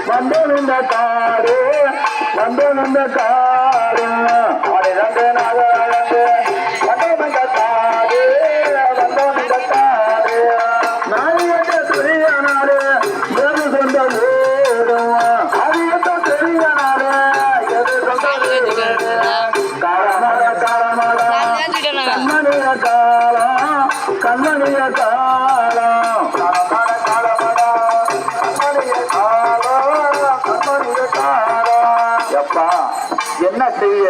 வந்தோம் இந்த காடு வந்தோம் இந்த காடு அடிரண்டு நாகரண்டு வந்தோம் இந்த காடு வந்தோம் இந்த காடு நாளியற்ற பெரிய நாடு எது சொந்த வீடும் அது எந்த பெரிய நாடு எது சொந்த வீடு காலமட காலமட கண்மணிய காலம் கண்மணிய காலம் காலமட காலமட கண்மணிய காலம் கண்மணிய காலம் எப்பா என்ன செய்ய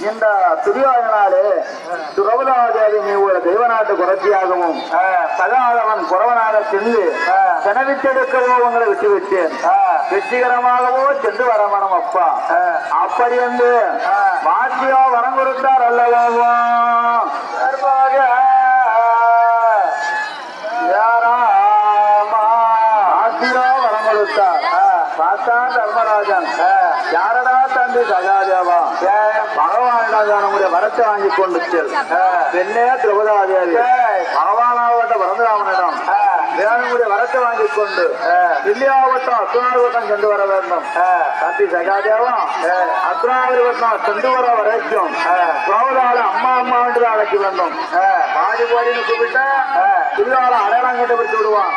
இந்த துரியோதனாலே துரபதாதேவி நீ ஒரு தெய்வ நாட்டு குறைச்சியாகவும் சகாதவன் குறவனாக சென்று செனவித்தெடுக்கவோ உங்களை விட்டு விட்டேன் வெற்றிகரமாகவோ சென்று வரமணும் அப்பா அப்படி என்று வாசியோ வரம் கொடுத்தார் அல்லவோ வாசியோ வரம் கொடுத்தார் பார்த்தா தர்மராஜன் யாரடா தம்பி சகாதேவா பகவானிடம் நம்முடைய வரத்தை வாங்கி கொண்டு பெண்ணே திரௌபதாதேவி பகவானாவட்ட பரந்துராமனிடம் வேணுடைய வரத்தை வாங்கி கொண்டு தில்லியாவட்டம் அத்துணாவட்டம் சென்று வர வேண்டும் தம்பி சகாதேவா அத்துணாவட்டம் சென்று வர வரைக்கும் திரௌபதால அம்மா அம்மா என்று அழைக்க வேண்டும் பாதி பாடின்னு கூப்பிட்டு தில்லால அடையாளம் கண்டு வச்சு விடுவான்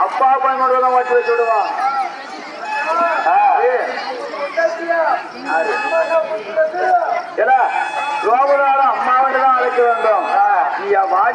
அப்பா அப்பா கொண்டு வச்சு வச்சு விடுவான் அம்மாவிடம் அழைக்க வேண்டும் நீ வாடி